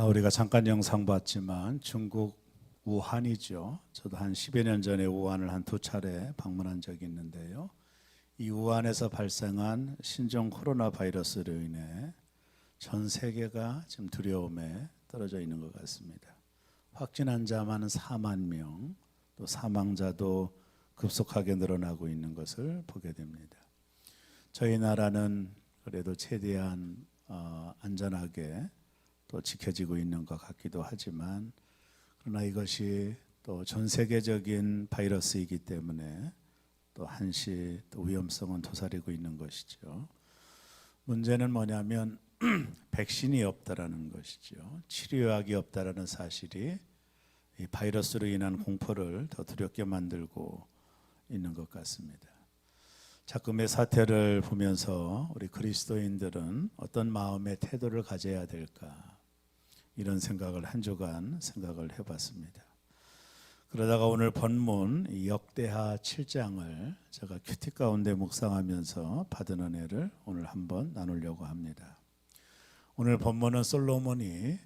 우리가 잠깐 영상 봤지만 중국 우한이죠. 저도 한 10여 년 전에 우한을 한 2차례 방문한 적이 있는데요. 이 우한에서 발생한 신종 코로나 바이러스로 인해 전 세계가 지금 두려움에 떨어져 있는 것 같습니다. 확진 환자만 4만 명, 또 사망자도 급속하게 늘어나고 있는 것을 보게 됩니다. 저희 나라는 그래도 최대한 안전하게 또 지켜지고 있는 것 같기도 하지만, 그러나 이것이 또 전 세계적인 바이러스이기 때문에 또 한시 또 위험성은 도사리고 있는 것이죠. 문제는 뭐냐면 백신이 없다라는 것이죠. 치료약이 없다라는 사실이 이 바이러스로 인한 공포를 더 두렵게 만들고 있는 것 같습니다. 자금의 사태를 보면서 우리 그리스도인들은 어떤 마음의 태도를 가져야 될까, 이런 생각을 한 주간 생각을 해봤습니다. 그러다가 오늘 본문 역대하 7장을 제가 큐티 가운데 묵상하면서 받은 은혜를 오늘 한번 나누려고 합니다. 오늘 본문은 솔로몬이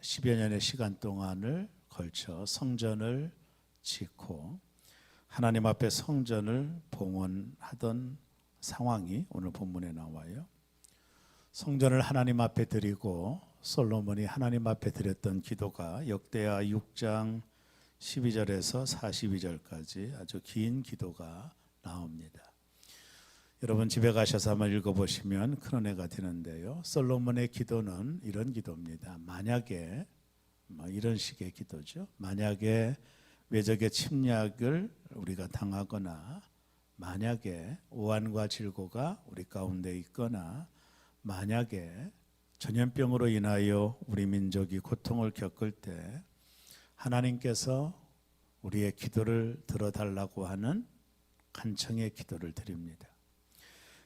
10여 년의 시간 동안을 걸쳐 성전을 짓고 하나님 앞에 성전을 봉헌하던 상황이 오늘 본문에 나와요. 성전을 하나님 앞에 드리고 솔로몬이 하나님 앞에 드렸던 기도가 역대하 6장 12절에서 42절까지 아주 긴 기도가 나옵니다. 여러분 집에 가셔서 한번 읽어보시면 큰 은혜가 되는데요. 솔로몬의 기도는 이런 기도입니다. 만약에 이런 식의 기도죠. 만약에 외적의 침략을 우리가 당하거나, 만약에 오한과 질고가 우리 가운데 있거나, 만약에 전염병으로 인하여 우리 민족이 고통을 겪을 때 하나님께서 우리의 기도를 들어달라고 하는 간청의 기도를 드립니다.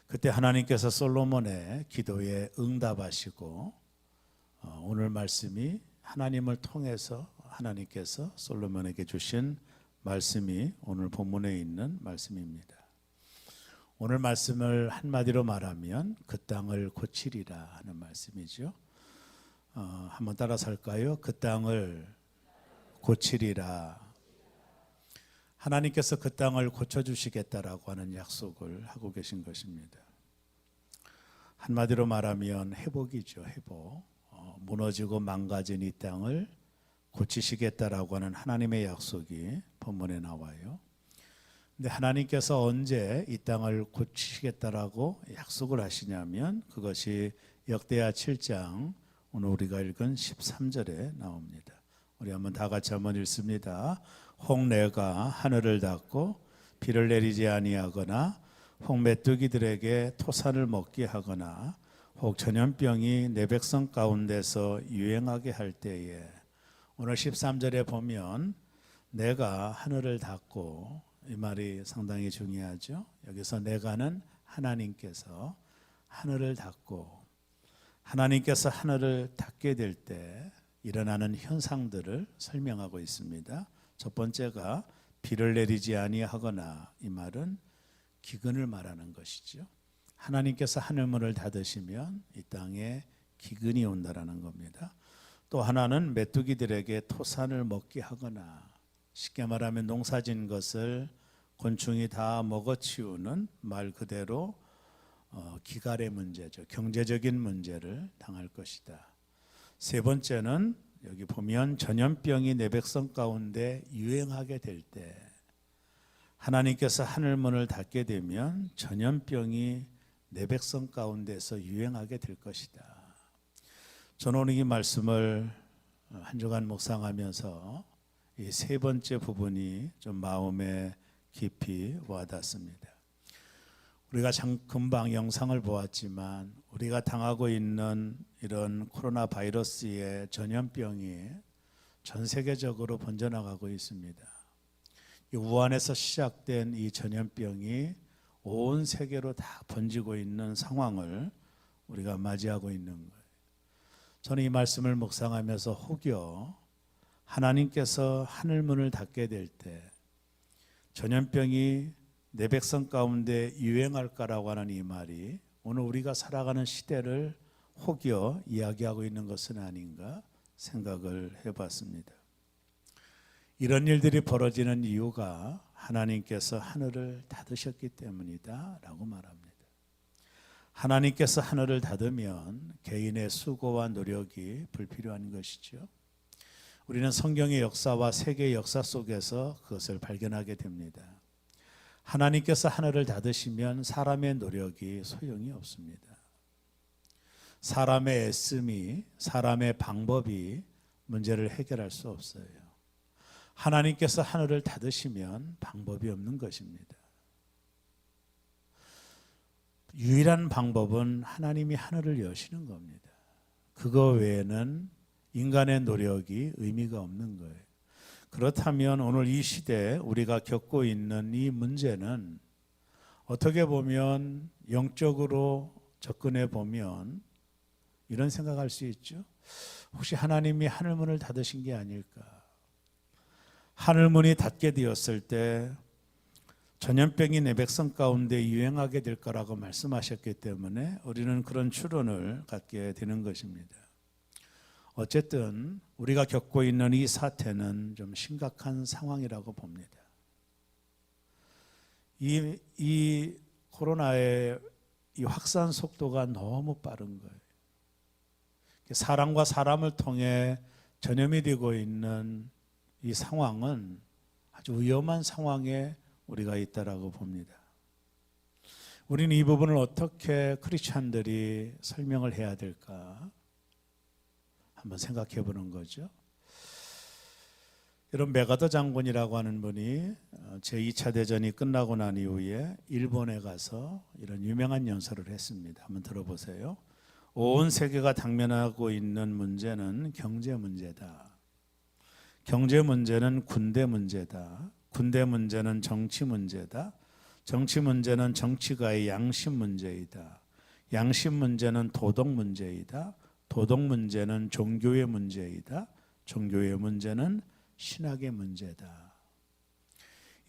그때 하나님께서 솔로몬의 기도에 응답하시고 오늘 말씀이 하나님을 통해서 하나님께서 솔로몬에게 주신 말씀이 오늘 본문에 있는 말씀입니다. 오늘 말씀을 한마디로 말하면 그 땅을 고치리라 하는 말씀이죠. 한번 따라서 할까요? 그 땅을 고치리라. 하나님께서 그 땅을 고쳐주시겠다라고 하는 약속을 하고 계신 것입니다. 한마디로 말하면 회복이죠. 회복. 무너지고 망가진 이 땅을 고치시겠다라고 하는 하나님의 약속이 본문에 나와요. 근데 하나님께서 언제 이 땅을 고치시겠다라고 약속을 하시냐면 그것이 역대하 7장 오늘 우리가 읽은 13절에 나옵니다. 우리 한번 다 같이 한번 읽습니다. 혹 내가 하늘을 닫고 비를 내리지 아니하거나 혹 메뚜기들에게 토산을 먹게 하거나 혹 전염병이 내 백성 가운데서 유행하게 할 때에, 오늘 13절에 보면 내가 하늘을 닫고, 이 말이 상당히 중요하죠. 여기서 내가는 하나님께서 하늘을 닫고, 하나님께서 하늘을 닫게 될 때 일어나는 현상들을 설명하고 있습니다. 첫 번째가 비를 내리지 아니하거나, 이 말은 기근을 말하는 것이죠. 하나님께서 하늘문을 닫으시면 이 땅에 기근이 온다라는 겁니다. 또 하나는 메뚜기들에게 토산을 먹게 하거나, 쉽게 말하면 농사진 것을 곤충이 다 먹어치우는, 말 그대로 기갈의 문제죠. 경제적인 문제를 당할 것이다. 세 번째는 여기 보면 전염병이 내 백성 가운데 유행하게 될 때, 하나님께서 하늘문을 닫게 되면 전염병이 내 백성 가운데서 유행하게 될 것이다. 저는 오늘 이 말씀을 한 주간 묵상하면서 이 세 번째 부분이 좀 마음에 깊이 와닿습니다. 우리가 금방 영상을 보았지만 우리가 당하고 있는 이런 코로나 바이러스의 전염병이 전 세계적으로 번져나가고 있습니다. 이 우한에서 시작된 이 전염병이 온 세계로 다 번지고 있는 상황을 우리가 맞이하고 있는 거예요. 저는 이 말씀을 묵상하면서 혹여 하나님께서 하늘문을 닫게 될 때 전염병이 내 백성 가운데 유행할까라고 하는 이 말이 오늘 우리가 살아가는 시대를 혹여 이야기하고 있는 것은 아닌가 생각을 해봤습니다. 이런 일들이 벌어지는 이유가 하나님께서 하늘을 닫으셨기 때문이다 라고 말합니다. 하나님께서 하늘을 닫으면 개인의 수고와 노력이 불필요한 것이죠. 우리는 성경의 역사와 세계의 역사 속에서 그것을 발견하게 됩니다. 하나님께서 하늘을 닫으시면 사람의 노력이 소용이 없습니다. 사람의 애씀이, 사람의 방법이 문제를 해결할 수 없어요. 하나님께서 하늘을 닫으시면 방법이 없는 것입니다. 유일한 방법은 하나님이 하늘을 여시는 겁니다. 그거 외에는 인간의 노력이 의미가 없는 거예요. 그렇다면 오늘 이 시대에 우리가 겪고 있는 이 문제는 어떻게 보면 영적으로 접근해 보면 이런 생각할 수 있죠. 혹시 하나님이 하늘문을 닫으신 게 아닐까? 하늘문이 닫게 되었을 때 전염병이 내 백성 가운데 유행하게 될 거라고 말씀하셨기 때문에 우리는 그런 추론을 갖게 되는 것입니다. 어쨌든 우리가 겪고 있는 이 사태는 좀 심각한 상황이라고 봅니다. 이 코로나의 이 확산 속도가 너무 빠른 거예요. 사람과 사람을 통해 전염이 되고 있는 이 상황은 아주 위험한 상황에 우리가 있다라고 봅니다. 우리는 이 부분을 어떻게 크리스찬들이 설명을 해야 될까 한번 생각해 보는 거죠. 여러분, 메가더 장군이라고 하는 분이 제2차 대전이 끝나고 난 이후에 일본에 가서 이런 유명한 연설을 했습니다. 한번 들어보세요. 온 세계가 당면하고 있는 문제는 경제 문제다. 경제 문제는 군대 문제다. 군대 문제는 정치 문제다. 정치 문제는 정치가의 양심 문제이다. 양심 문제는 도덕 문제이다. 도덕 문제는 종교의 문제이다. 종교의 문제는 신학의 문제다.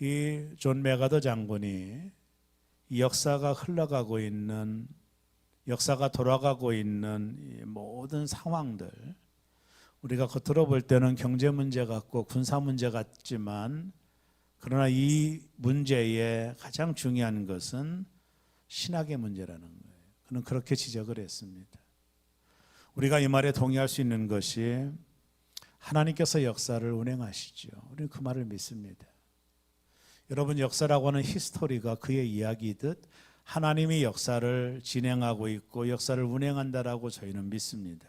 이 존 메가더 장군이 이 역사가 흘러가고 있는, 역사가 돌아가고 있는 이 모든 상황들, 우리가 겉으로 볼 때는 경제 문제 같고 군사 문제 같지만 그러나 이 문제의 가장 중요한 것은 신학의 문제라는 거예요. 그는 그렇게 지적을 했습니다. 우리가 이 말에 동의할 수 있는 것이 하나님께서 역사를 운행하시죠. 우리는 그 말을 믿습니다. 여러분, 역사라고 하는 히스토리가 그의 이야기이듯 하나님이 역사를 진행하고 있고 역사를 운행한다라고 저희는 믿습니다.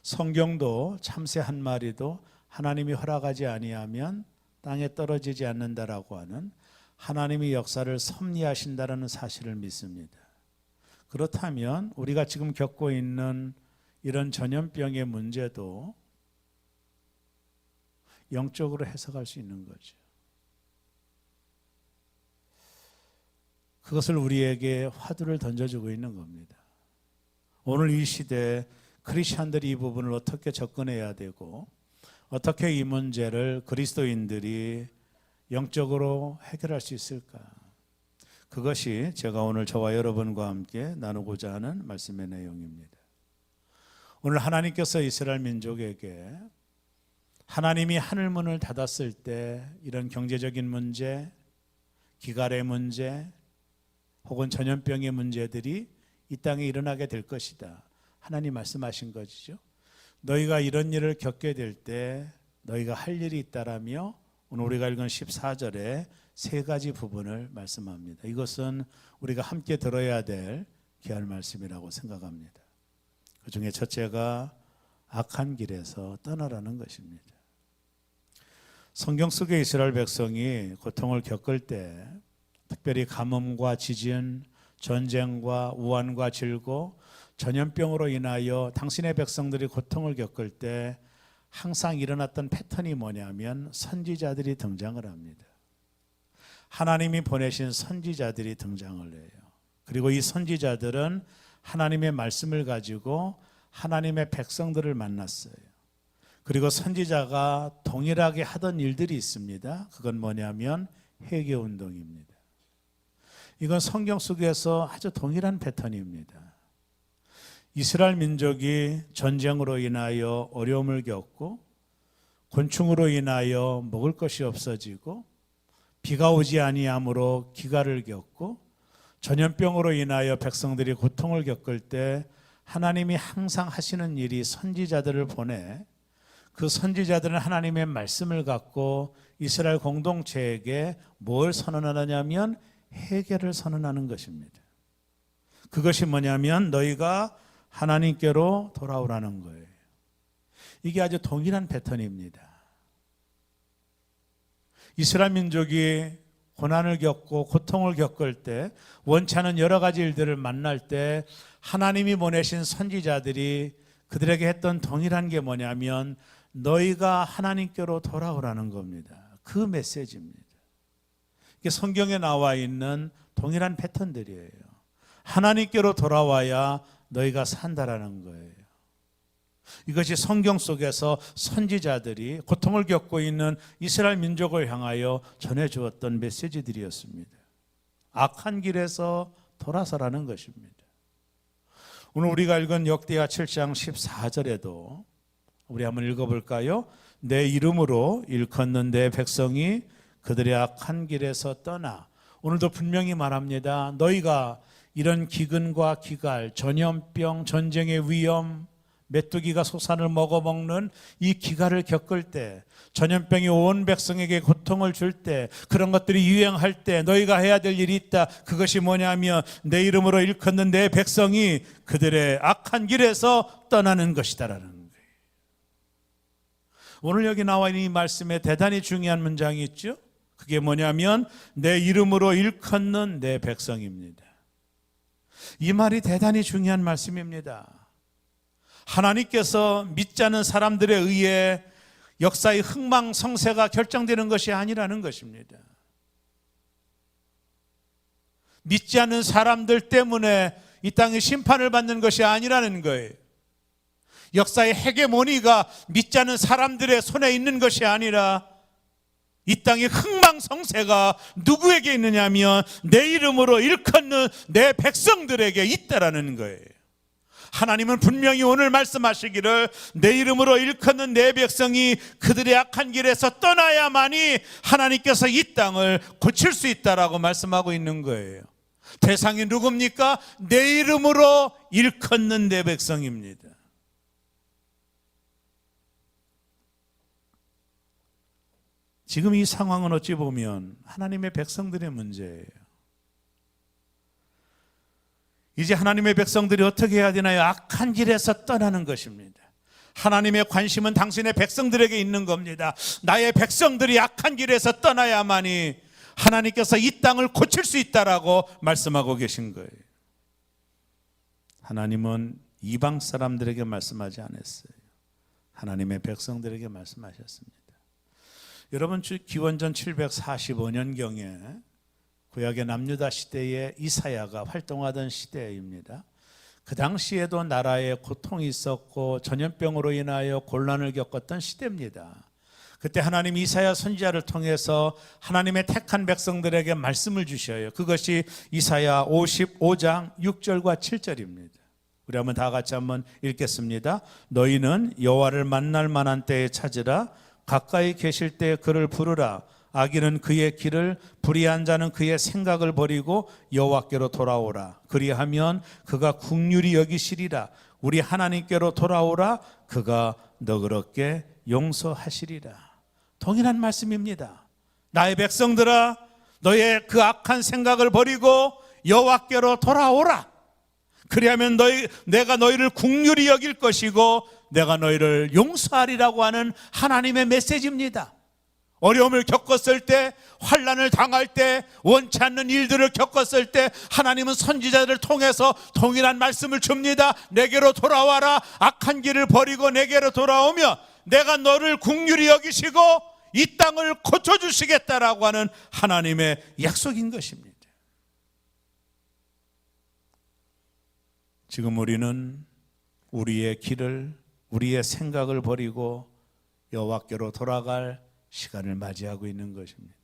성경도 참새 한 마리도 하나님이 허락하지 아니하면 땅에 떨어지지 않는다라고 하는 하나님이 역사를 섭리하신다라는 사실을 믿습니다. 그렇다면 우리가 지금 겪고 있는 이런 전염병의 문제도 영적으로 해석할 수 있는 거죠. 그것을 우리에게 화두를 던져주고 있는 겁니다. 오늘 이 시대에 크리스찬들이 이 부분을 어떻게 접근해야 되고 어떻게 이 문제를 그리스도인들이 영적으로 해결할 수 있을까? 그것이 제가 오늘 저와 여러분과 함께 나누고자 하는 말씀의 내용입니다. 오늘 하나님께서 이스라엘 민족에게 하나님이 하늘문을 닫았을 때 이런 경제적인 문제, 기갈의 문제, 혹은 전염병의 문제들이 이 땅에 일어나게 될 것이다. 하나님 말씀하신 것이죠. 너희가 이런 일을 겪게 될 때 너희가 할 일이 있다라며 오늘 우리가 읽은 14절에 세 가지 부분을 말씀합니다. 이것은 우리가 함께 들어야 될 귀한 말씀이라고 생각합니다. 그 중에 첫째가 악한 길에서 떠나라는 것입니다. 성경 속의 이스라엘 백성이 고통을 겪을 때 특별히 가뭄과 지진, 전쟁과 우환과 질고 전염병으로 인하여 당신의 백성들이 고통을 겪을 때 항상 일어났던 패턴이 뭐냐면 선지자들이 등장을 합니다. 하나님이 보내신 선지자들이 등장을 해요. 그리고 이 선지자들은 하나님의 말씀을 가지고 하나님의 백성들을 만났어요. 그리고 선지자가 동일하게 하던 일들이 있습니다. 그건 뭐냐면 회개운동입니다. 이건 성경 속에서 아주 동일한 패턴입니다. 이스라엘 민족이 전쟁으로 인하여 어려움을 겪고 곤충으로 인하여 먹을 것이 없어지고 비가 오지 아니함으로 기갈을 겪고 전염병으로 인하여 백성들이 고통을 겪을 때 하나님이 항상 하시는 일이 선지자들을 보내 그 선지자들은 하나님의 말씀을 갖고 이스라엘 공동체에게 뭘 선언하느냐면 해결을 선언하는 것입니다. 그것이 뭐냐면 너희가 하나님께로 돌아오라는 거예요. 이게 아주 동일한 패턴입니다. 이스라엘 민족이 고난을 겪고 고통을 겪을 때 원치 않은 여러 가지 일들을 만날 때 하나님이 보내신 선지자들이 그들에게 했던 동일한 게 뭐냐면 너희가 하나님께로 돌아오라는 겁니다. 그 메시지입니다. 이게 성경에 나와 있는 동일한 패턴들이에요. 하나님께로 돌아와야 너희가 산다라는 거예요. 이것이 성경 속에서 선지자들이 고통을 겪고 있는 이스라엘 민족을 향하여 전해주었던 메시지들이었습니다. 악한 길에서 돌아서라는 것입니다. 오늘 우리가 읽은 역대하 7장 14절에도 우리 한번 읽어볼까요? 내 이름으로 일컫는 내 백성이 그들의 악한 길에서 떠나. 오늘도 분명히 말합니다. 너희가 이런 기근과 기갈, 전염병, 전쟁의 위험, 메뚜기가 소산을 먹어먹는 이 기갈을 겪을 때, 전염병이 온 백성에게 고통을 줄 때, 그런 것들이 유행할 때 너희가 해야 될 일이 있다. 그것이 뭐냐면 내 이름으로 일컫는 내 백성이 그들의 악한 길에서 떠나는 것이다라는 거예요. 오늘 여기 나와 있는 이 말씀에 대단히 중요한 문장이 있죠. 그게 뭐냐면 내 이름으로 일컫는 내 백성입니다. 이 말이 대단히 중요한 말씀입니다. 하나님께서 믿지 않는 사람들에 의해 역사의 흥망성쇠가 결정되는 것이 아니라는 것입니다. 믿지 않는 사람들 때문에 이 땅이 심판을 받는 것이 아니라는 거예요. 역사의 헤게모니가 믿지 않는 사람들의 손에 있는 것이 아니라 이 땅의 흥망성쇠가 누구에게 있느냐면 내 이름으로 일컫는 내 백성들에게 있다라는 거예요. 하나님은 분명히 오늘 말씀하시기를 내 이름으로 일컫는 내 백성이 그들의 악한 길에서 떠나야만이 하나님께서 이 땅을 고칠 수 있다라고 말씀하고 있는 거예요. 대상이 누굽니까? 내 이름으로 일컫는 내 백성입니다. 지금 이 상황은 어찌 보면 하나님의 백성들의 문제예요. 이제 하나님의 백성들이 어떻게 해야 되나요? 악한 길에서 떠나는 것입니다. 하나님의 관심은 당신의 백성들에게 있는 겁니다. 나의 백성들이 악한 길에서 떠나야만이 하나님께서 이 땅을 고칠 수 있다라고 말씀하고 계신 거예요. 하나님은 이방 사람들에게 말씀하지 않았어요. 하나님의 백성들에게 말씀하셨습니다. 여러분, 기원전 745년경에 구약의 남유다 시대에 이사야가 활동하던 시대입니다. 그 당시에도 나라에 고통이 있었고 전염병으로 인하여 곤란을 겪었던 시대입니다. 그때 하나님 이사야 선지자를 통해서 하나님의 택한 백성들에게 말씀을 주셔요. 그것이 이사야 55장 6절과 7절입니다. 우리 한번 다 같이 한번 읽겠습니다. 너희는 여호와를 만날 만한 때에 찾으라. 가까이 계실 때 그를 부르라. 악인은 그의 길을, 불의한 자는 그의 생각을 버리고 여호와께로 돌아오라. 그리하면 그가 긍휼히 여기시리라. 우리 하나님께로 돌아오라. 그가 너그럽게 용서하시리라. 동일한 말씀입니다. 나의 백성들아, 너의 그 악한 생각을 버리고 여호와께로 돌아오라. 그리하면 내가 너희를 긍휼히 여길 것이고 내가 너희를 용서하리라고 하는 하나님의 메시지입니다. 어려움을 겪었을 때, 환난을 당할 때, 원치 않는 일들을 겪었을 때 하나님은 선지자들을 통해서 동일한 말씀을 줍니다. 내게로 돌아와라. 악한 길을 버리고 내게로 돌아오면 내가 너를 긍휼히 여기시고 이 땅을 고쳐주시겠다라고 하는 하나님의 약속인 것입니다. 지금 우리는 우리의 길을, 우리의 생각을 버리고 여호와께로 돌아갈 시간을 맞이하고 있는 것입니다.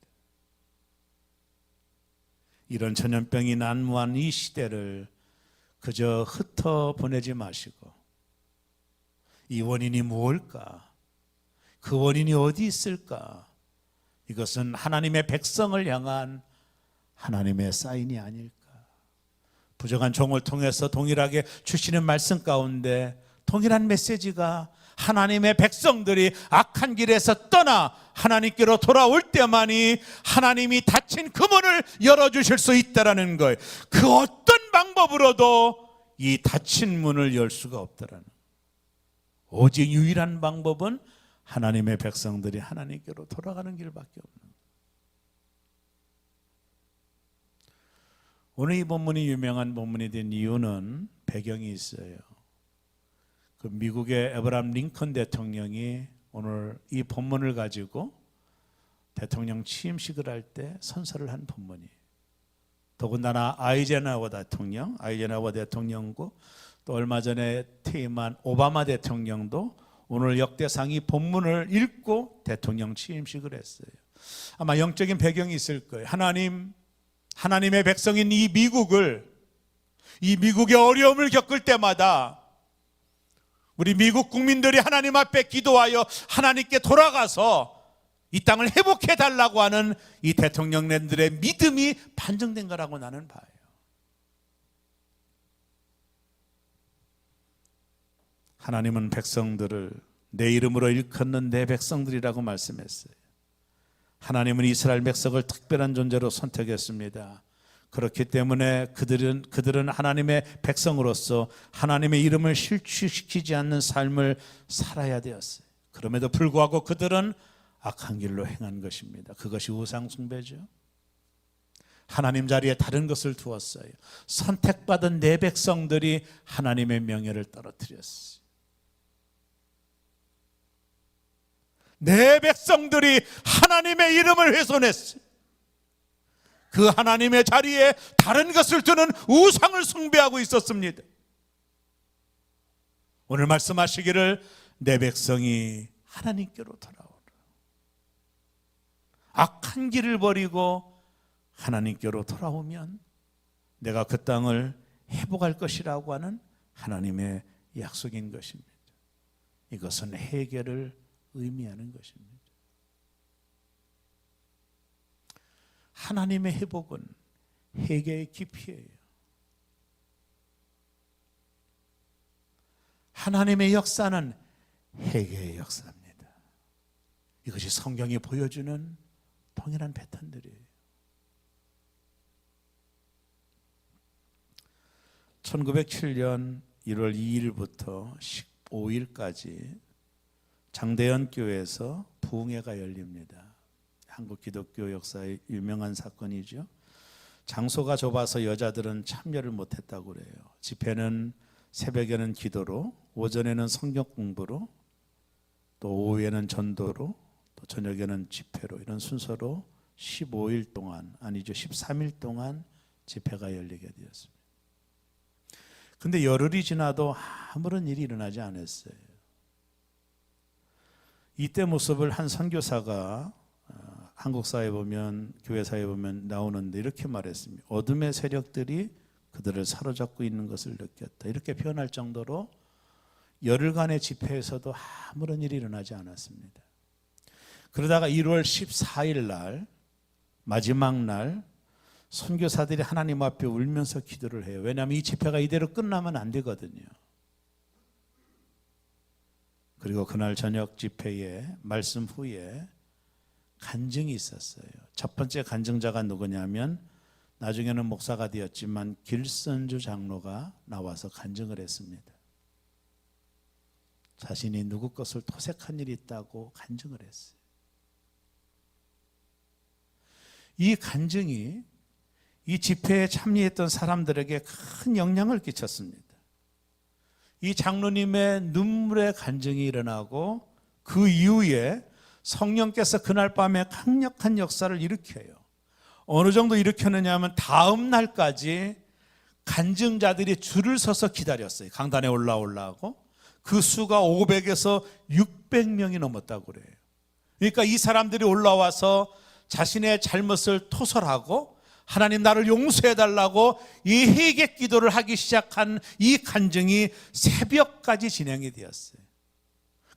이런 전염병이 난무한 이 시대를 그저 흩어 보내지 마시고 이 원인이 무엇일까? 그 원인이 어디 있을까? 이것은 하나님의 백성을 향한 하나님의 사인이 아닐까? 부정한 종을 통해서 동일하게 주시는 말씀 가운데 동일한 메시지가 하나님의 백성들이 악한 길에서 떠나 하나님께로 돌아올 때만이 하나님이 닫힌 그 문을 열어주실 수 있다는 거예요. 그 어떤 방법으로도 이 닫힌 문을 열 수가 없다라는 거예요. 오직 유일한 방법은 하나님의 백성들이 하나님께로 돌아가는 길밖에 없는 거예요. 오늘 이 본문이 유명한 본문이 된 이유는 배경이 있어요. 그 미국의 에브라함 링컨 대통령이 오늘 이 본문을 가지고 대통령 취임식을 할 때 선서를 한 본문이에요. 더군다나 아이젠하워 대통령고 또 얼마 전에 퇴임한 오바마 대통령도 오늘 역대상 이 본문을 읽고 대통령 취임식을 했어요. 아마 영적인 배경이 있을 거예요. 하나님의 백성인 이 미국의 어려움을 겪을 때마다 우리 미국 국민들이 하나님 앞에 기도하여 하나님께 돌아가서 이 땅을 회복해 달라고 하는 이 대통령님들의 믿음이 반증된 거라고 나는 봐요. 하나님은 백성들을 내 이름으로 일컫는 내 백성들이라고 말씀했어요. 하나님은 이스라엘 백성을 특별한 존재로 선택했습니다. 그렇기 때문에 그들은 하나님의 백성으로서 하나님의 이름을 실추시키지 않는 삶을 살아야 되었어요. 그럼에도 불구하고 그들은 악한 길로 행한 것입니다. 그것이 우상 숭배죠. 하나님 자리에 다른 것을 두었어요. 선택받은 내 백성들이 하나님의 명예를 떨어뜨렸어요. 내 백성들이 하나님의 이름을 훼손했어요. 그 하나님의 자리에 다른 것을 두는 우상을 숭배하고 있었습니다. 오늘 말씀하시기를 내 백성이 하나님께로 돌아오라. 악한 길을 버리고 하나님께로 돌아오면 내가 그 땅을 회복할 것이라고 하는 하나님의 약속인 것입니다. 이것은 회개를 의미하는 것입니다. 하나님의 회복은 회개의 깊이예요. 하나님의 역사는 회개의 역사입니다. 이것이 성경이 보여주는 동일한 패턴들이에요. 1907년 1월 2일부터 15일까지 장대현 교회에서 부흥회가 열립니다. 한국 기독교 역사의 유명한 사건이죠. 장소가 좁아서 여자들은 참여를 못했다고 그래요. 집회는 새벽에는 기도로, 오전에는 성경 공부로, 또 오후에는 전도로, 또 저녁에는 집회로, 이런 순서로 15일 동안, 아니죠, 13일 동안 집회가 열리게 되었습니다. 근데 열흘이 지나도 아무런 일이 일어나지 않았어요. 이때 모습을 한 선교사가 한국 사회에 보면, 교회 사회에 보면 나오는데 이렇게 말했습니다. 어둠의 세력들이 그들을 사로잡고 있는 것을 느꼈다. 이렇게 표현할 정도로 열흘간의 집회에서도 아무런 일이 일어나지 않았습니다. 그러다가 1월 14일 날, 마지막 날, 선교사들이 하나님 앞에 울면서 기도를 해요. 왜냐하면 이 집회가 이대로 끝나면 안 되거든요. 그리고 그날 저녁 집회에 말씀 후에 간증이 있었어요. 첫 번째 간증자가 누구냐면 나중에는 목사가 되었지만 길선주 장로가 나와서 간증을 했습니다. 자신이 누구 것을 토색한 일이 있다고 간증을 했어요. 이 간증이 이 집회에 참여했던 사람들에게 큰 영향을 끼쳤습니다. 이 장로님의 눈물의 간증이 일어나고 그 이후에 성령께서 그날 밤에 강력한 역사를 일으켜요. 어느 정도 일으켰느냐 하면 다음 날까지 간증자들이 줄을 서서 기다렸어요. 강단에 올라오려고. 그 수가 500에서 600명이 넘었다고 그래요. 그러니까 이 사람들이 올라와서 자신의 잘못을 토설하고 하나님 나를 용서해달라고 이 회개 기도를 하기 시작한 이 간증이 새벽까지 진행이 되었어요.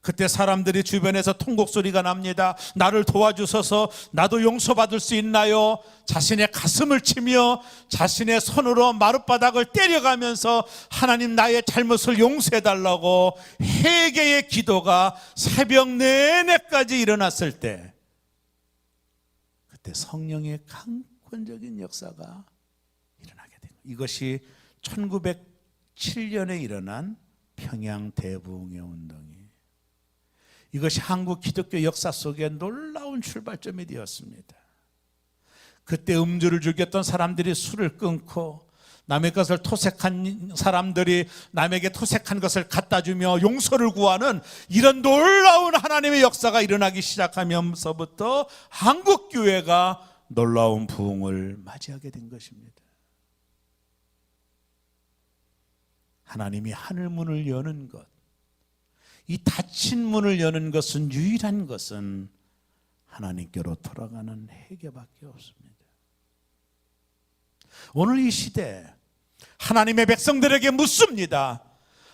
그때 사람들이 주변에서 통곡소리가 납니다. 나를 도와주셔서 나도 용서받을 수 있나요? 자신의 가슴을 치며 자신의 손으로 마룻바닥을 때려가면서 하나님 나의 잘못을 용서해달라고 회개의 기도가 새벽 내내까지 일어났을 때, 그때 성령의 강권적인 역사가 일어나게 된 거예요. 이것이 1907년에 일어난 평양 대부흥의 운동이, 이것이 한국 기독교 역사 속에 놀라운 출발점이 되었습니다. 그때 음주를 즐겼던 사람들이 술을 끊고, 남의 것을 토색한 사람들이 남에게 토색한 것을 갖다 주며 용서를 구하는 이런 놀라운 하나님의 역사가 일어나기 시작하면서부터 한국 교회가 놀라운 부흥을 맞이하게 된 것입니다. 하나님이 하늘 문을 여는 것, 이 닫힌 문을 여는 것은, 유일한 것은 하나님께로 돌아가는 회개밖에 없습니다. 오늘 이 시대 하나님의 백성들에게 묻습니다.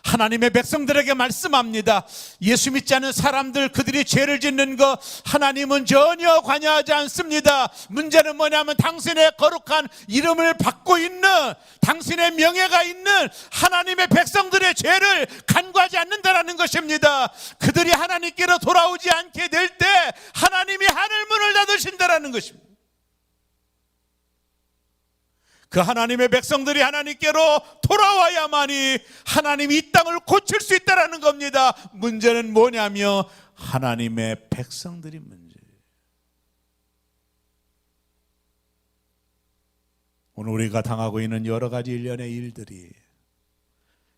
하나님의 백성들에게 말씀합니다. 예수 믿지 않는 사람들, 그들이 죄를 짓는 것 하나님은 전혀 관여하지 않습니다. 문제는 뭐냐면 당신의 거룩한 이름을 받고 있는, 당신의 명예가 있는 하나님의 백성들의 죄를 간과하지 않는다는 것입니다. 그들이 하나님께로 돌아오지 않게 될 때 하나님이 하늘문을 닫으신다는 것입니다. 그 하나님의 백성들이 하나님께로 돌아와야만이 하나님이 이 땅을 고칠 수 있다는 겁니다. 문제는 뭐냐면 하나님의 백성들이 문제예요. 오늘 우리가 당하고 있는 여러 가지 일련의 일들이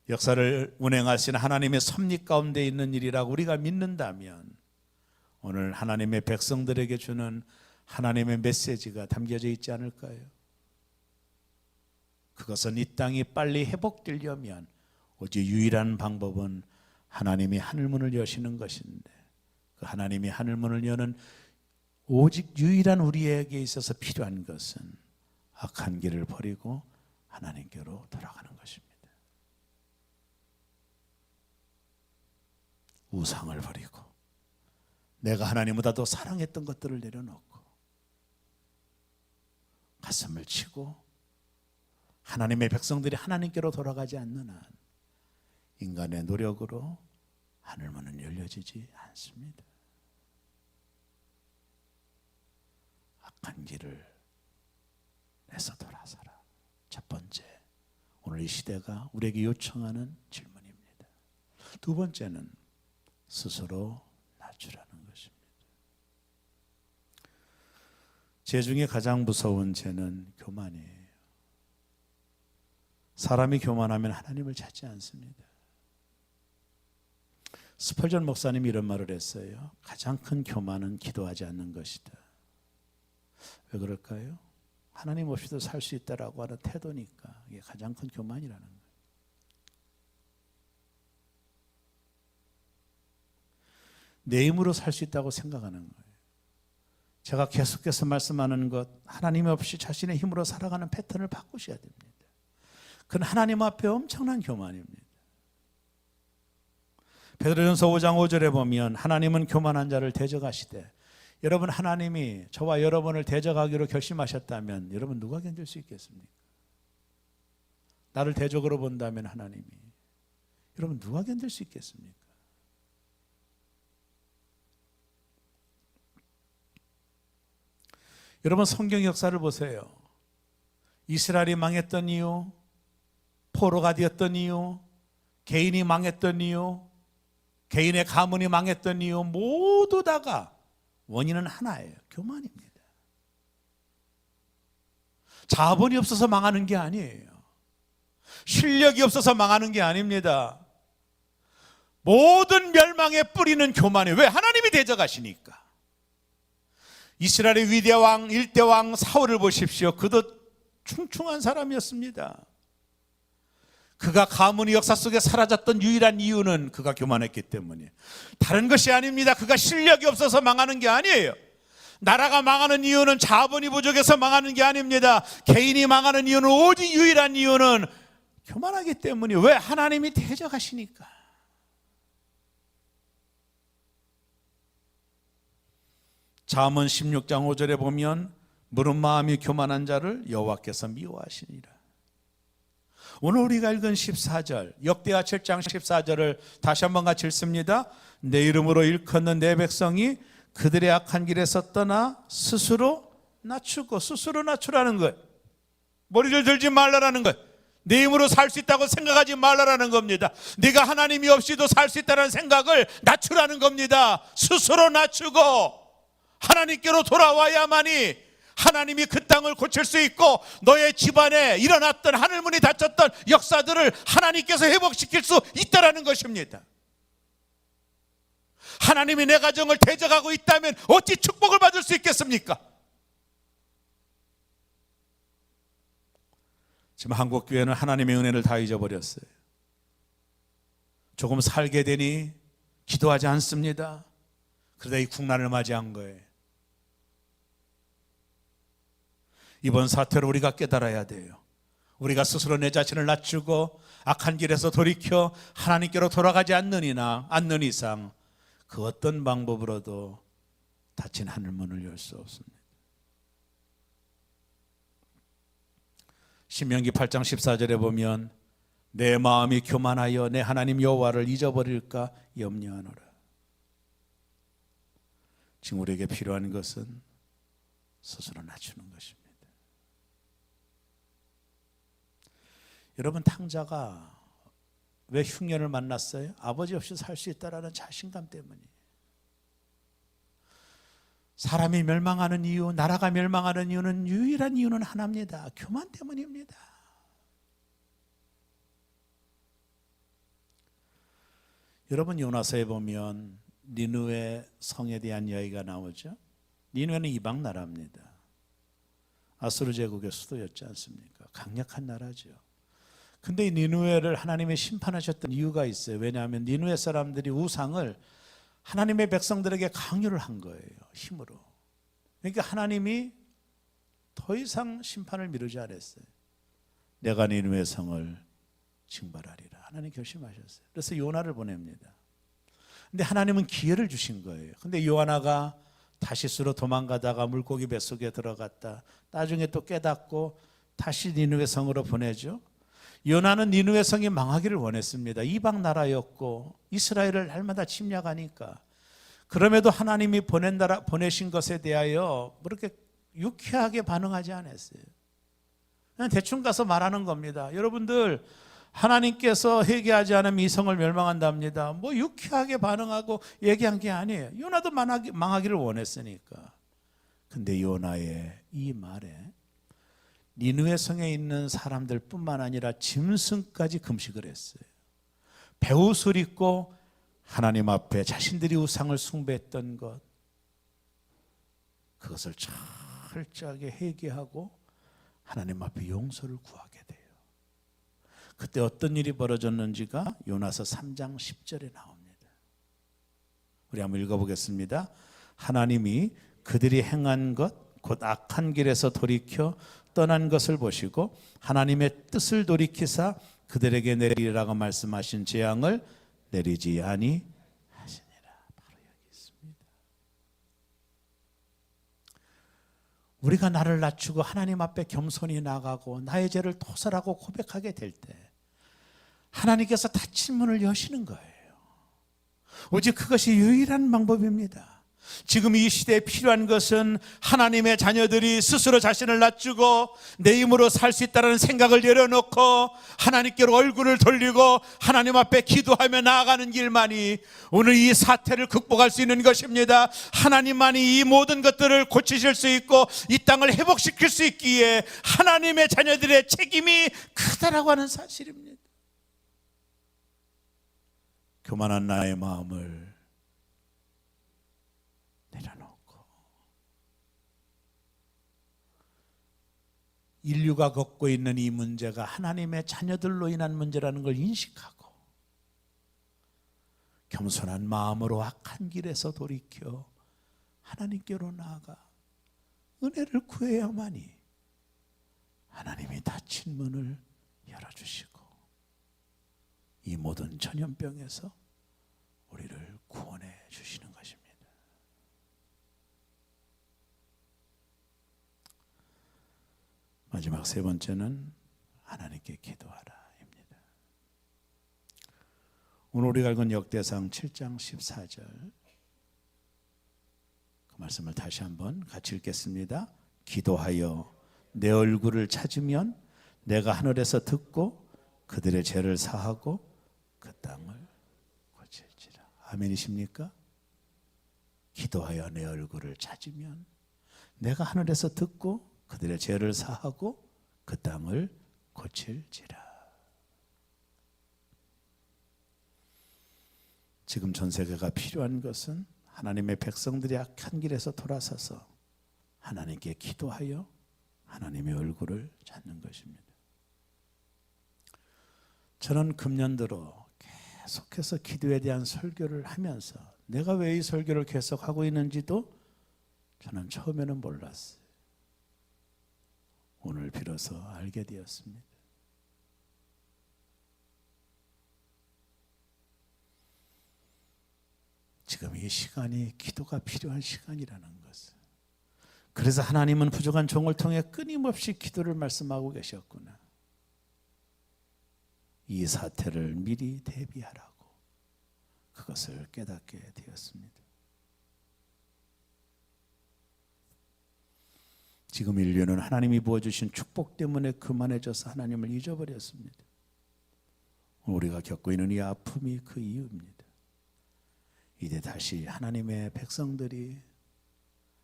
역사를 운행하신 하나님의 섭리 가운데 있는 일이라고 우리가 믿는다면, 오늘 하나님의 백성들에게 주는 하나님의 메시지가 담겨져 있지 않을까요? 그것은 이 땅이 빨리 회복되려면 오직 유일한 방법은 하나님이 하늘문을 여시는 것인데, 그 하나님이 하늘문을 여는 오직 유일한 우리에게 있어서 필요한 것은 악한 길을 버리고 하나님께로 돌아가는 것입니다. 우상을 버리고 내가 하나님보다 더 사랑했던 것들을 내려놓고 가슴을 치고 하나님의 백성들이 하나님께로 돌아가지 않는 한 인간의 노력으로 하늘문은 열려지지 않습니다. 악한 길을 내서 돌아서라. 첫 번째, 오늘 이 시대가 우리에게 요청하는 질문입니다. 두 번째는 스스로 낮추라는 것입니다. 죄 중에 가장 무서운 죄는 교만이에요. 사람이 교만하면 하나님을 찾지 않습니다. 스펄전 목사님이 이런 말을 했어요. 가장 큰 교만은 기도하지 않는 것이다. 왜 그럴까요? 하나님 없이도 살 수 있다라고 하는 태도니까. 이게 가장 큰 교만이라는 거예요. 내 힘으로 살 수 있다고 생각하는 거예요. 제가 계속해서 말씀하는 것, 하나님 없이 자신의 힘으로 살아가는 패턴을 바꾸셔야 됩니다. 그건 하나님 앞에 엄청난 교만입니다. 베드로전서 5장 5절에 보면 하나님은 교만한 자를 대적하시되, 여러분 하나님이 저와 여러분을 대적하기로 결심하셨다면 여러분 누가 견딜 수 있겠습니까? 나를 대적으로 본다면 하나님이, 여러분 누가 견딜 수 있겠습니까? 여러분 성경 역사를 보세요. 이스라엘이 망했던 이유, 포로가 되었던 이유, 개인이 망했던 이유, 개인의 가문이 망했던 이유, 모두 다가 원인은 하나예요. 교만입니다. 자본이 없어서 망하는 게 아니에요. 실력이 없어서 망하는 게 아닙니다. 모든 멸망의 뿌리는 교만이에요. 왜? 하나님이 대적하시니까. 이스라엘의 위대왕, 일대왕 사울을 보십시오. 그도 충충한 사람이었습니다. 그가 가문의 역사 속에 사라졌던 유일한 이유는 그가 교만했기 때문이에요. 다른 것이 아닙니다. 그가 실력이 없어서 망하는 게 아니에요. 나라가 망하는 이유는 자본이 부족해서 망하는 게 아닙니다. 개인이 망하는 이유는 오직 유일한 이유는 교만하기 때문이에요. 왜? 하나님이 대적하시니까. 잠언 16장 5절에 보면 무릇 마음이 교만한 자를 여호와께서 미워하시니라. 오늘 우리가 읽은 14절, 역대하 7장 14절을 다시 한번 같이 읽습니다. 내 이름으로 일컫는 내 백성이 그들의 악한 길에서 떠나 스스로 낮추고, 스스로 낮추라는 거예요. 머리를 들지 말라라는 거예요. 내 힘으로 살 수 있다고 생각하지 말라라는 겁니다. 네가 하나님이 없이도 살 수 있다는 생각을 낮추라는 겁니다. 스스로 낮추고 하나님께로 돌아와야만이 하나님이 그 땅을 고칠 수 있고 너의 집안에 일어났던 하늘문이 닫혔던 역사들을 하나님께서 회복시킬 수 있다는 것입니다. 하나님이 내 가정을 대적하고 있다면 어찌 축복을 받을 수 있겠습니까? 지금 한국교회는 하나님의 은혜를 다 잊어버렸어요. 조금 살게 되니 기도하지 않습니다. 그러다 이 국난을 맞이한 거예요. 이번 사태로 우리가 깨달아야 돼요. 우리가 스스로 내 자신을 낮추고 악한 길에서 돌이켜 하나님께로 돌아가지 않는 이상 그 어떤 방법으로도 닫힌 하늘문을 열 수 없습니다. 신명기 8장 14절에 보면 내 마음이 교만하여 내 하나님 여호와를 잊어버릴까 염려하노라. 지금 우리에게 필요한 것은 스스로 낮추는 것입니다. 여러분, 탕자가 왜 흉년을 만났어요? 아버지 없이 살 수 있다라는 자신감 때문이에요. 사람이 멸망하는 이유, 나라가 멸망하는 이유는 유일한 이유는 하나입니다. 교만 때문입니다. 여러분, 요나서에 보면 니느웨 성에 대한 이야기가 나오죠. 니느웨는 이방 나라입니다. 아수르 제국의 수도였지 않습니까? 강력한 나라죠. 근데 이 니느웨를 하나님이 심판하셨던 이유가 있어요. 왜냐하면 니느웨 사람들이 우상을 하나님의 백성들에게 강요를 한 거예요. 힘으로. 그러니까 하나님이 더 이상 심판을 미루지 않았어요. 내가 니느웨 성을 징벌하리라. 하나님 결심하셨어요. 그래서 요나를 보냅니다. 근데 하나님은 기회를 주신 거예요. 근데 요나가 다시스로 도망가다가 물고기 뱃속에 들어갔다. 나중에 또 깨닫고 다시 니느웨 성으로 보내죠. 요나는 니느웨 성이 망하기를 원했습니다. 이방 나라였고 이스라엘을 날마다 침략하니까. 그럼에도 하나님이 보내신 것에 대하여 그렇게 유쾌하게 반응하지 않았어요. 그냥 대충 가서 말하는 겁니다. 여러분들, 하나님께서 회개하지 않으면 이 성을 멸망한답니다. 뭐 유쾌하게 반응하고 얘기한 게 아니에요. 요나도 망하기를 원했으니까. 근데 요나의 이 말에 니느웨 성에 있는 사람들 뿐만 아니라 짐승까지 금식을 했어요. 베옷을 입고 하나님 앞에 자신들이 우상을 숭배했던 것, 그것을 철저하게 회개하고 하나님 앞에 용서를 구하게 돼요. 그때 어떤 일이 벌어졌는지가 요나서 3장 10절에 나옵니다. 우리 한번 읽어보겠습니다. 하나님이 그들이 행한 것 곧 악한 길에서 돌이켜 떠난 것을 보시고 하나님의 뜻을 돌이키사 그들에게 내리라고 말씀하신 재앙을 내리지 아니하시니라. 바로 여기 있습니다. 우리가 나를 낮추고 하나님 앞에 겸손히 나가고 나의 죄를 토설하고 고백하게 될 때 하나님께서 닫힌 문을 여시는 거예요. 오직 그것이 유일한 방법입니다. 지금 이 시대에 필요한 것은 하나님의 자녀들이 스스로 자신을 낮추고 내 힘으로 살 수 있다는 생각을 내려놓고 하나님께로 얼굴을 돌리고 하나님 앞에 기도하며 나아가는 길만이 오늘 이 사태를 극복할 수 있는 것입니다. 하나님만이 이 모든 것들을 고치실 수 있고 이 땅을 회복시킬 수 있기에 하나님의 자녀들의 책임이 크다라고 하는 사실입니다. 교만한 나의 마음을 내려놓고 인류가 겪고 있는 이 문제가 하나님의 자녀들로 인한 문제라는 걸 인식하고 겸손한 마음으로 악한 길에서 돌이켜 하나님께로 나아가 은혜를 구해야만이 하나님이 닫힌 문을 열어주시고 이 모든 전염병에서 우리를 구원해 주시는 것입니다. 마지막 세 번째는 하나님께 기도하라입니다. 오늘 우리가 읽은 역대상 7장 14절 그 말씀을 다시 한번 같이 읽겠습니다. 기도하여 내 얼굴을 찾으면 내가 하늘에서 듣고 그들의 죄를 사하고 그 땅을 고칠지라. 아멘이십니까? 기도하여 내 얼굴을 찾으면 내가 하늘에서 듣고 그들의 죄를 사하고 그 땅을 고칠지라. 지금 전 세계가 필요한 것은 하나님의 백성들이 악한 길에서 돌아서서 하나님께 기도하여 하나님의 얼굴을 찾는 것입니다. 저는 금년 들어 계속해서 기도에 대한 설교를 하면서 내가 왜 이 설교를 계속하고 있는지도 저는 처음에는 몰랐어요. 오늘 비로소 알게 되었습니다. 지금 이 시간이 기도가 필요한 시간이라는 것을, 그래서 하나님은 부족한 종을 통해 끊임없이 기도를 말씀하고 계셨구나. 이 사태를 미리 대비하라고 그것을 깨닫게 되었습니다. 지금 인류는 하나님이 부어주신 축복 때문에 그만해져서 하나님을 잊어버렸습니다. 우리가 겪고 있는 이 아픔이 그 이유입니다. 이제 다시 하나님의 백성들이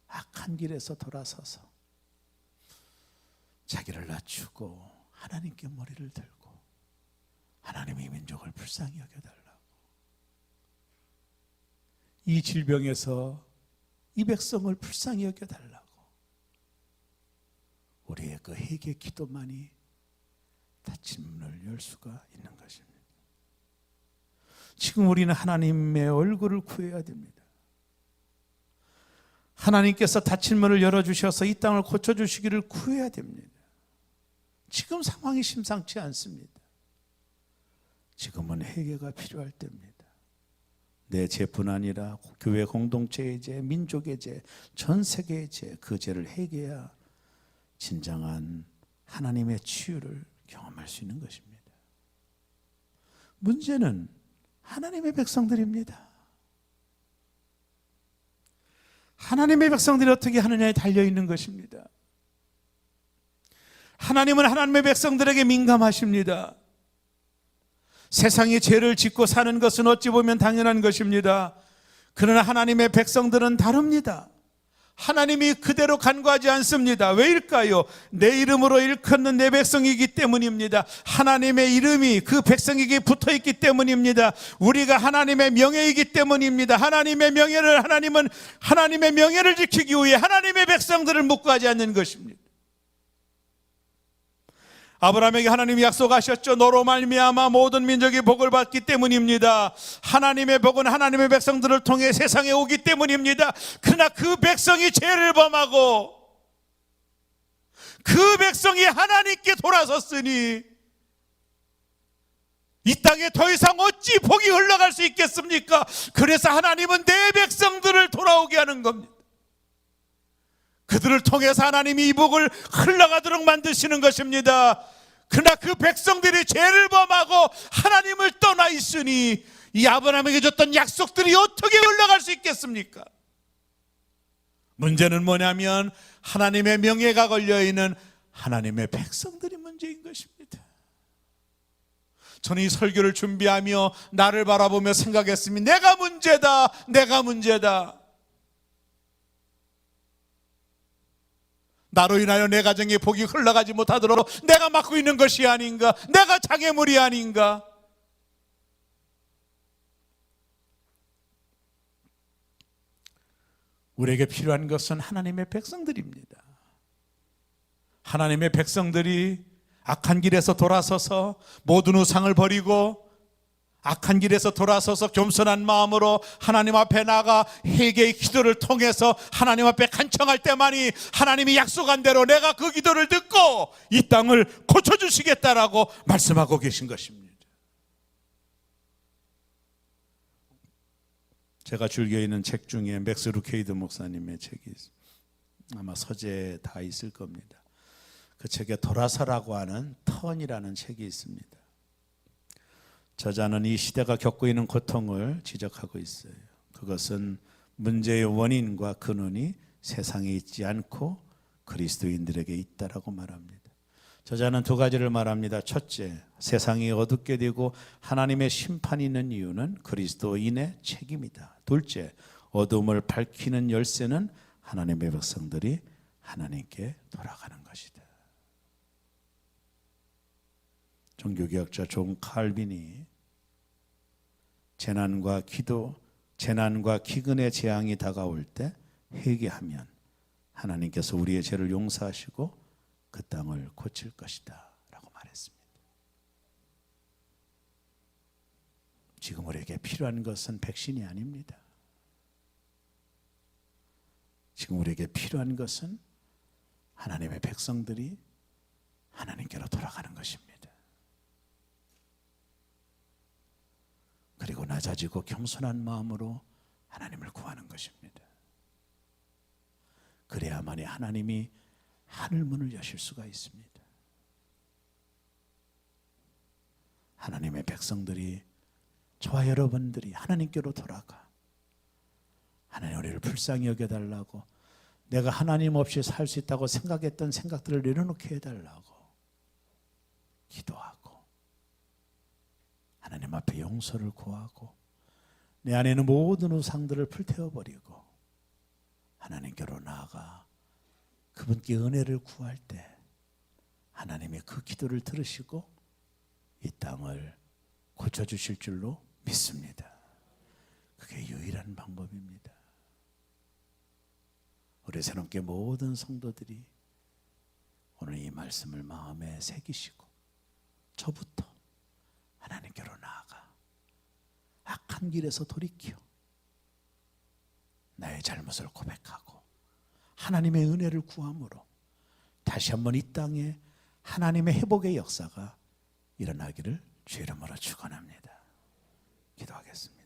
악한 길에서 돌아서서 자기를 낮추고 하나님께 머리를 들고 하나님의 민족을 불쌍히 여겨달라고, 이 질병에서 이 백성을 불쌍히 여겨달라고 우리의 그 회개 기도만이 닫힌 문을 열 수가 있는 것입니다. 지금 우리는 하나님의 얼굴을 구해야 됩니다. 하나님께서 닫힌 문을 열어주셔서 이 땅을 고쳐주시기를 구해야 됩니다. 지금 상황이 심상치 않습니다. 지금은 회개가 필요할 때입니다. 내 죄뿐 아니라 교회 공동체의 죄, 민족의 죄, 전 세계의 죄, 그 죄를 회개해야 진정한 하나님의 치유를 경험할 수 있는 것입니다. 문제는 하나님의 백성들입니다. 하나님의 백성들이 어떻게 하느냐에 달려있는 것입니다. 하나님은 하나님의 백성들에게 민감하십니다. 세상이 죄를 짓고 사는 것은 어찌 보면 당연한 것입니다. 그러나 하나님의 백성들은 다릅니다. 하나님이 그대로 간과하지 않습니다. 왜일까요? 내 이름으로 일컫는 내 백성이기 때문입니다. 하나님의 이름이 그 백성에게 붙어있기 때문입니다. 우리가 하나님의 명예이기 때문입니다. 하나님의 명예를, 하나님은 하나님의 명예를 지키기 위해 하나님의 백성들을 묵과하지 않는 것입니다. 아브라함에게 하나님이 약속하셨죠. 너로 말미암아 모든 민족이 복을 받기 때문입니다. 하나님의 복은 하나님의 백성들을 통해 세상에 오기 때문입니다. 그러나 그 백성이 죄를 범하고 그 백성이 하나님께 돌아섰으니 이 땅에 더 이상 어찌 복이 흘러갈 수 있겠습니까? 그래서 하나님은 내 백성들을 돌아오게 하는 겁니다. 그들을 통해서 하나님이 이 복을 흘러가도록 만드시는 것입니다. 그러나 그 백성들이 죄를 범하고 하나님을 떠나 있으니 이 아브라함에게 줬던 약속들이 어떻게 흘러갈 수 있겠습니까? 문제는 뭐냐면 하나님의 명예가 걸려있는 하나님의 백성들이 문제인 것입니다. 저는 이 설교를 준비하며 나를 바라보며 생각했습니다. 내가 문제다, 내가 문제다. 나로 인하여 내 가정의 복이 흘러가지 못하도록 내가 맡고 있는 것이 아닌가? 내가 장애물이 아닌가? 우리에게 필요한 것은 하나님의 백성들입니다. 하나님의 백성들이 악한 길에서 돌아서서 모든 우상을 버리고 악한 길에서 돌아서서 겸손한 마음으로 하나님 앞에 나가 회개의 기도를 통해서 하나님 앞에 간청할 때만이 하나님이 약속한 대로 내가 그 기도를 듣고 이 땅을 고쳐주시겠다라고 말씀하고 계신 것입니다. 제가 즐겨 있는 책 중에 맥스 루케이드 목사님의 책이 있습니다. 아마 서재에 다 있을 겁니다. 그 책에 돌아서라고 하는 턴이라는 책이 있습니다. 저자는 이 시대가 겪고 있는 고통을 지적하고 있어요. 그것은 문제의 원인과 근원이 세상에 있지 않고 그리스도인들에게 있다라고 말합니다. 저자는 두 가지를 말합니다. 첫째, 세상이 어둡게 되고 하나님의 심판이 있는 이유는 그리스도인의 책임이다. 둘째, 어둠을 밝히는 열쇠는 하나님의 백성들이 하나님께 돌아가는 것이다. 종교개혁자 존 칼빈이 재난과 기도, 재난과 기근의 재앙이 다가올 때 회개하면 하나님께서 우리의 죄를 용서하시고 그 땅을 고칠 것이다 라고 말했습니다. 지금 우리에게 필요한 것은 백신이 아닙니다. 지금 우리에게 필요한 것은 하나님의 백성들이 하나님께로 돌아가는 것입니다. 그리고 낮아지고 겸손한 마음으로 하나님을 구하는 것입니다. 그래야만이 하나님이 하늘문을 여실 수가 있습니다. 하나님의 백성들이, 저와 여러분들이 하나님께로 돌아가 하나님 우리를 불쌍히 여겨달라고, 내가 하나님 없이 살 수 있다고 생각했던 생각들을 내려놓게 해달라고 기도하고 하나님 앞에 용서를 구하고 내 안에 있는 모든 우상들을 불태워버리고 하나님께로 나아가 그분께 은혜를 구할 때 하나님이 그 기도를 들으시고 이 땅을 고쳐주실 줄로 믿습니다. 그게 유일한 방법입니다. 우리 새롭게 모든 성도들이 오늘 이 말씀을 마음에 새기시고 저부터 하나님께로 나아가 악한 길에서 돌이켜 나의 잘못을 고백하고 하나님의 은혜를 구함으로 다시 한번 이 땅에 하나님의 회복의 역사가 일어나기를 주의 이름으로 축원합니다. 기도하겠습니다.